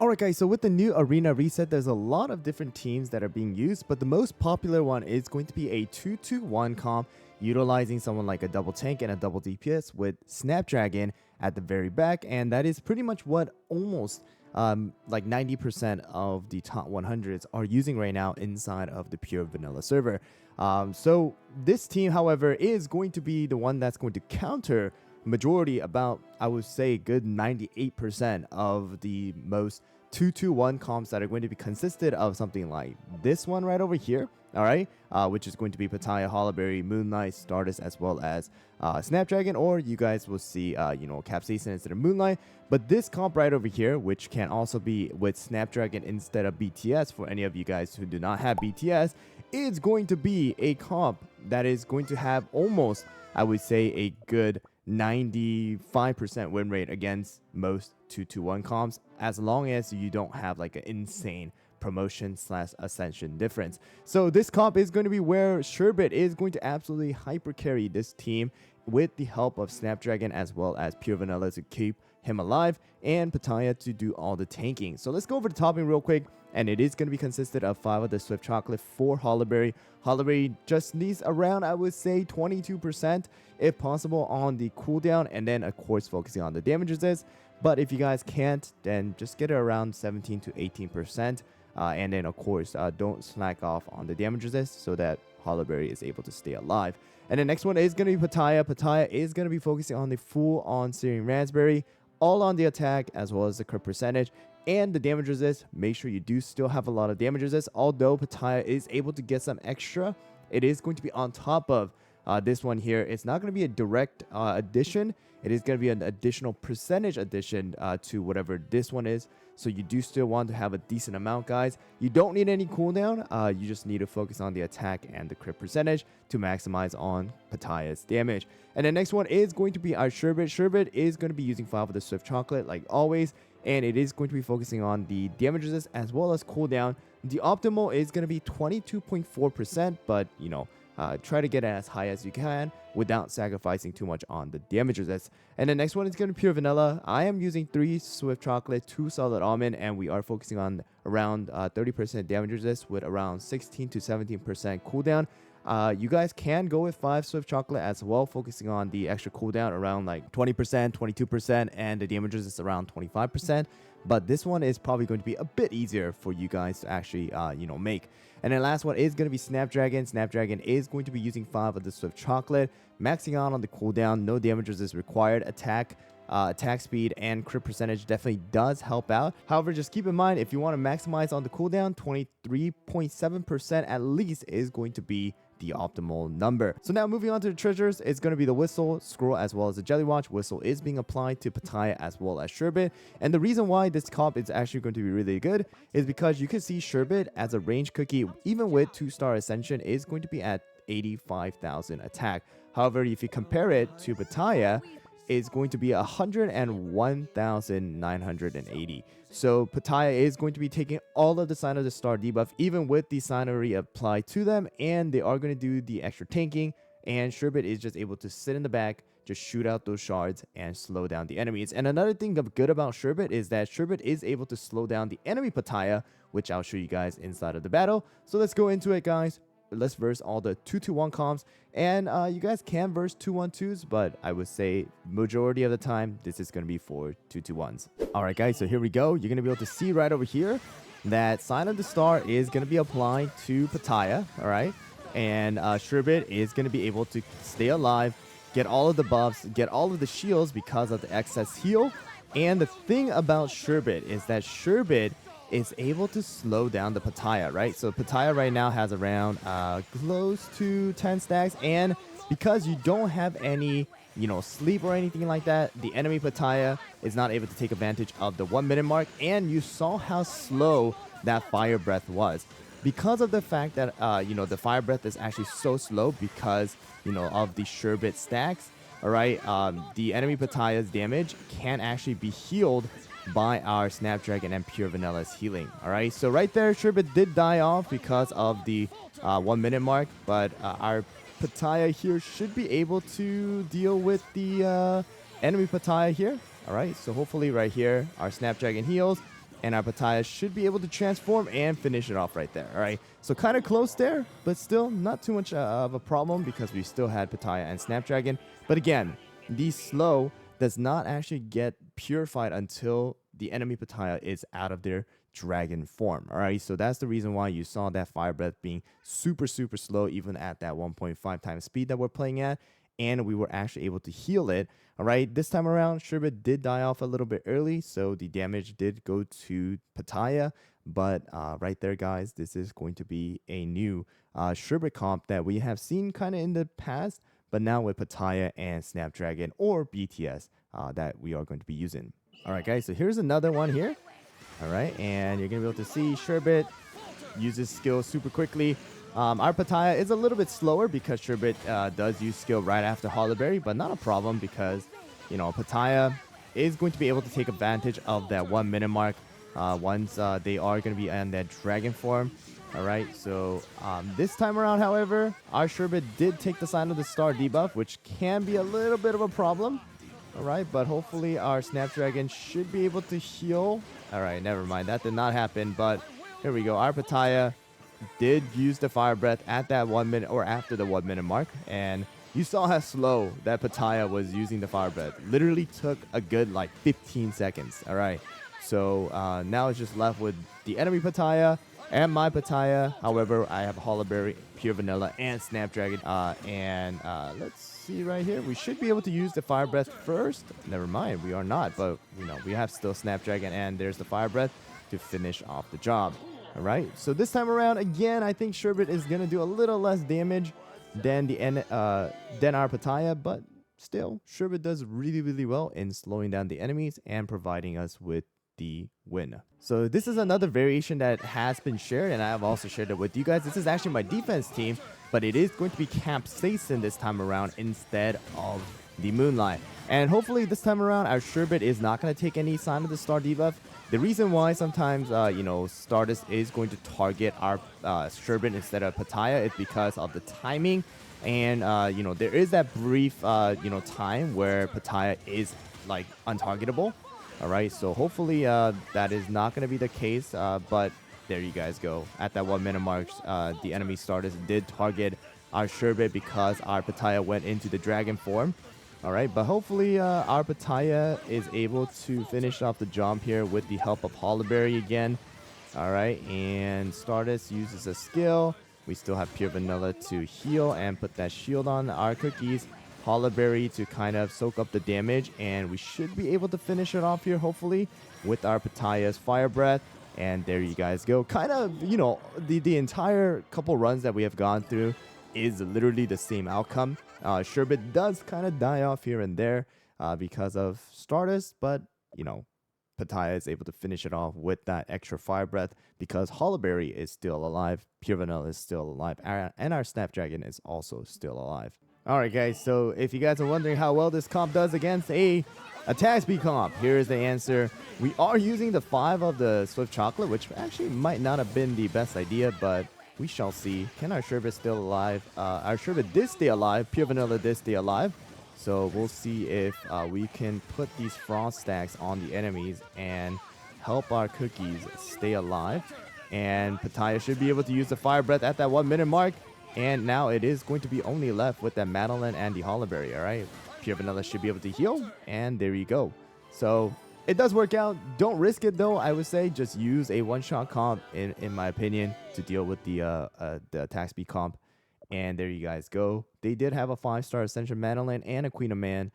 Alright guys, so with the new arena reset, there's a lot of different teams that are being used, but the most popular one is going to be a 2-2-1 comp utilizing someone like a double tank and a double DPS with Snapdragon at the very back, and that is pretty much what almost like 90% of the top 100s are using right now inside of the pure vanilla server. So this team, however, is going to be the one that's going to counter majority, about I would say good 98% of the most 2-2-1 comps that are going to be consisted of something like this one right over here, all right, which is going to be Pitaya, Hollowberry, Moonlight, Stardust, as well as Snapdragon, or you guys will see Capsaicin instead of Moonlight. But this comp right over here, which can also be with Snapdragon instead of BTS for any of you guys who do not have BTS, is going to be a comp that is going to have almost, I would say, a good 95% win rate against most 2-2-1 comps, as long as you don't have like an insane promotion / ascension difference. So this comp is going to be where Sherbet is going to absolutely hyper carry this team with the help of Snapdragon as well as pure vanilla to keep him alive, and Pitaya to do all the tanking. So let's go over the topping real quick, and it is going to be consisted of 5 of the Swift Chocolate, 4 Hollowberry. Hollowberry just needs around, I would say, 22% if possible on the cooldown, and then of course focusing on the damage resist. But if you guys can't, then just get it around 17 to 18%, and then of course don't slack off on the damage resist so that Hollowberry is able to stay alive. And the next one is going to be Pitaya. Pitaya is going to be focusing on the full on Searing Raspberry, all on the attack as well as the crit percentage and the damage resist. Make sure you do still have a lot of damage resist. Although Pitaya is able to get some extra, it is going to be on top of this one here. It's not going to be a direct addition. It is going to be an additional percentage addition to whatever this one is. So you do still want to have a decent amount, guys. You don't need any cooldown. You just need to focus on the attack and the crit percentage to maximize on Pitaya's damage. And the next one is going to be our Sherbet. Sherbet is going to be using 5 of the Swift Chocolate like always, and it is going to be focusing on the damage resist as well as cooldown. The optimal is going to be 22.4%, but you know, try to get it as high as you can without sacrificing too much on the damage resist. And the next one is going to be pure vanilla. I am using 3 Swift Chocolate, 2 solid almond, and we are focusing on around 30% damage resist with around 16 to 17% cooldown. You guys can go with 5 Swift Chocolate as well, focusing on the extra cooldown around like 20%, 22%, and the damage resist around 25%. But this one is probably going to be a bit easier for you guys to actually, make. And then last one is going to be Snapdragon. Snapdragon is going to be using 5 of the Swift Chocolate, maxing out on the cooldown. No damage resist required. Attack speed and crit percentage definitely does help out. However, just keep in mind, if you want to maximize on the cooldown, 23.7% at least is going to be the optimal number. So now moving on to the treasures, it's going to be the Whistle, Scroll, as well as the Jelly Watch. Whistle is being applied to Pitaya as well as Sherbet. And the reason why this comp is actually going to be really good is because you can see Sherbet as a range cookie, even with 2-star ascension, is going to be at 85,000 attack. However, if you compare it to Pitaya, is going to be 101,980. So Pitaya is going to be taking all of the Sign of the Star debuff, even with the Signery applied to them, and they are going to do the extra tanking, and Sherbet is just able to sit in the back, just shoot out those shards and slow down the enemies. And another thing of good about Sherbet is that Sherbet is able to slow down the enemy Pitaya, which I'll show you guys inside of the battle. So let's go into it, guys. Let's verse all the 2-2-1 comps, and you guys can verse 2-1-2s, but I would say majority of the time this is going to be for 2-2-1s. Alright guys, so here we go. You're going to be able to see right over here that Sign of the Star is going to be applied to Pitaya, alright, and Sherbet is going to be able to stay alive, get all of the buffs, get all of the shields because of the excess heal. And the thing about Sherbet is that Sherbet is able to slow down the Pitaya, right? So Pitaya right now has around close to 10 stacks, and because you don't have any, sleep or anything like that, the enemy Pitaya is not able to take advantage of the 1 minute mark, and you saw how slow that Fire Breath was. Because of the fact that, the Fire Breath is actually so slow because, of the Sherbet stacks, all right, the enemy Pitaya's damage can actually be healed by our Snapdragon and pure vanilla's healing. All right, so right there, Sherbet did die off because of the 1 minute mark, but our Pitaya here should be able to deal with the enemy Pitaya here. All right, so hopefully right here, our Snapdragon heals, And our Pitaya should be able to transform and finish it off right there. All right. So kind of close there, but still not too much of a problem because we still had Pitaya and Snapdragon. But again, the slow does not actually get purified until the enemy Pitaya is out of their dragon form. All right. So that's the reason why you saw that Fire Breath being super, super slow, even at that 1.5 times speed that we're playing at. And we were actually able to heal it. All right, this time around, Sherbet did die off a little bit early, so the damage did go to Pitaya. But right there, guys, this is going to be a new Sherbet comp that we have seen kind of in the past, but now with Pitaya and Snapdragon or BTS that we are going to be using. All right, guys, so here's another one here. All right, and you're going to be able to see Sherbet uses skill super quickly. Our Pitaya is a little bit slower because Sherbet does use skill right after Hollow-Berry, but not a problem because, you know, Pitaya is going to be able to take advantage of that 1 minute mark once they are going to be in that dragon form. All right, so this time around, however, our Sherbet did take the sign of the star debuff, which can be a little bit of a problem. All right, but hopefully our Snapdragon should be able to heal. All right, never mind. That did not happen, but here we go. Our Pitaya did use the Fire Breath at that 1 minute or after the 1 minute mark, and you saw how slow that Pitaya was using the Fire Breath. Literally took a good like 15 seconds. All right, so now it's just left with the enemy Pitaya and my Pitaya. However, I have Hollow-Berry, Pure Vanilla, and Snapdragon. And let's see right here. We should be able to use the Fire Breath first. Never mind, we are not, but you know we have still Snapdragon, and there's the Fire Breath to finish off the job. All right, so this time around, again, I think Sherbet is going to do a little less damage than our Pitaya, but still, Sherbet does really, really well in slowing down the enemies and providing us with the win. So this is another variation that has been shared, and I have also shared it with you guys. This is actually my defense team, but it is going to be Capsaicin this time around instead of the Moonlight. And hopefully this time around, our Sherbet is not going to take any sign of the star debuff. The reason why sometimes, you know, Stardust is going to target our Sherbet instead of Pitaya is because of the timing. And, you know, there is that brief, you know, time where Pitaya is, like, untargetable. All right, so hopefully that is not going to be the case. But there you guys go. At that 1 minute mark, the enemy Stardust did target our Sherbet because our Pitaya went into the dragon form. All right, but hopefully our Pitaya is able to finish off the job here with the help of Hollow-Berry again. All right, and Stardust uses a skill. We still have Pure Vanilla to heal and put that shield on our cookies. Hollow-Berry to kind of soak up the damage, and we should be able to finish it off here, hopefully, with our Pitaya's Fire Breath. And there you guys go. Kind of, you know, the entire couple runs that we have gone through is literally the same outcome. Sherbet does kind of die off here and there because of Stardust, but, you know, Pitaya is able to finish it off with that extra Fire Breath because Hollow-Berry is still alive, Pure Vanilla is still alive, and our Snapdragon is also still alive. Alright guys, so if you guys are wondering how well this comp does against a attack speed comp, here is the answer. We are using the 5 of the Swift Chocolate, which actually might not have been the best idea, but we shall see. Can our Sherbet still alive? Our Sherbet did stay alive. Pure Vanilla did stay alive. So we'll see if we can put these frost stacks on the enemies and help our cookies stay alive. And Pitaya should be able to use the Fire Breath at that 1 minute mark. And now it is going to be only left with that Madeline and the Hollow-Berry, all right? Pure Vanilla should be able to heal, and there you go. So it does work out. Don't risk it, though, I would say. Just use a one-shot comp, in my opinion, to deal with the attack speed comp. And there you guys go. They did have a 5-star Ascension Madeline and a Queen of Man,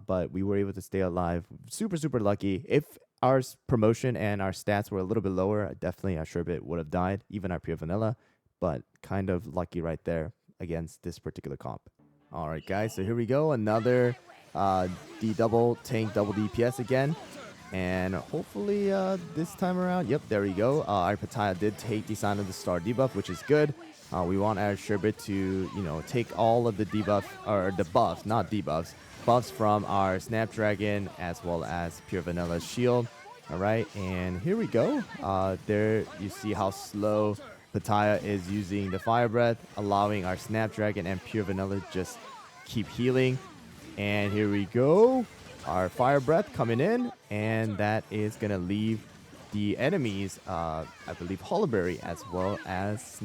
but we were able to stay alive. Super, super lucky. If our promotion and our stats were a little bit lower, definitely our Sherbet would have died, even our Pure Vanilla. But kind of lucky right there against this particular comp. All right, guys, so here we go. Another D double tank, double DPS again. And hopefully this time around, yep, there we go. Our Pitaya did take the Sign of the Star debuff, which is good. We want our Sherbet to, you know, take all of the debuff, or the buffs, not debuffs, buffs from our Snapdragon as well as Pure Vanilla shield. All right, and here we go. There you see how slow Pitaya is using the Fire Breath, allowing our Snapdragon and Pure Vanilla just keep healing. And here we go. Our Fire Breath coming in, and that is going to leave the enemies, I believe Hollowberry as well as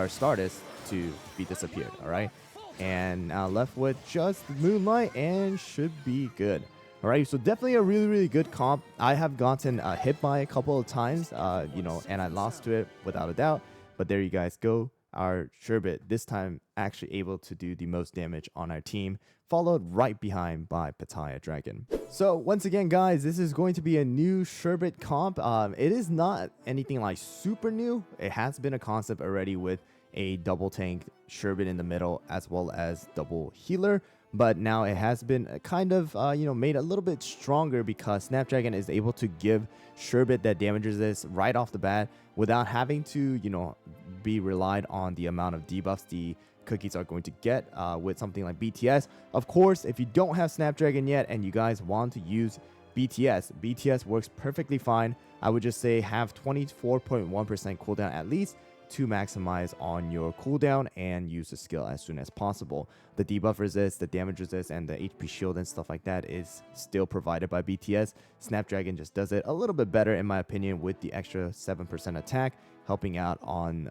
Stardust to be disappeared. All right, and now left with just Moonlight and should be good. All right, so definitely a really good comp. I have gotten hit by a couple of times, and I lost to it without a doubt. But there you guys go. Our Sherbet this time actually able to do the most damage on our team, followed right behind by Pitaya Dragon. So once again, guys, this is going to be a new Sherbet comp. It is not anything like super new. It has been a concept already with a double tank Sherbet in the middle as well as double healer. But now it has been kind of, made a little bit stronger because Snapdragon is able to give Sherbet that damages this right off the bat without having to, be relied on the amount of debuffs the cookies are going to get with something like BTS. Of course, if you don't have Snapdragon yet and you guys want to use BTS works perfectly fine. I would just say have 24.1% cooldown at least to maximize on your cooldown and use the skill as soon as possible. The debuff resist, the damage resist, and the HP shield and stuff like that is still provided by BTS. Snapdragon just does it a little bit better in my opinion with the extra 7% attack, helping out on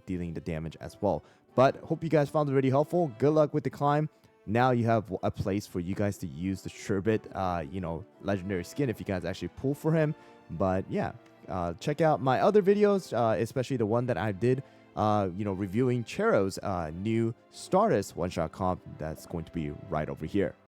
dealing the damage as well. But hope you guys found the video helpful. Good luck with the climb. Now you have a place for you guys to use the Sherbet, legendary skin if you guys actually pull for him. But yeah, check out my other videos, especially the one that I did, reviewing Chero's new Stardust one-shot comp. That's going to be right over here.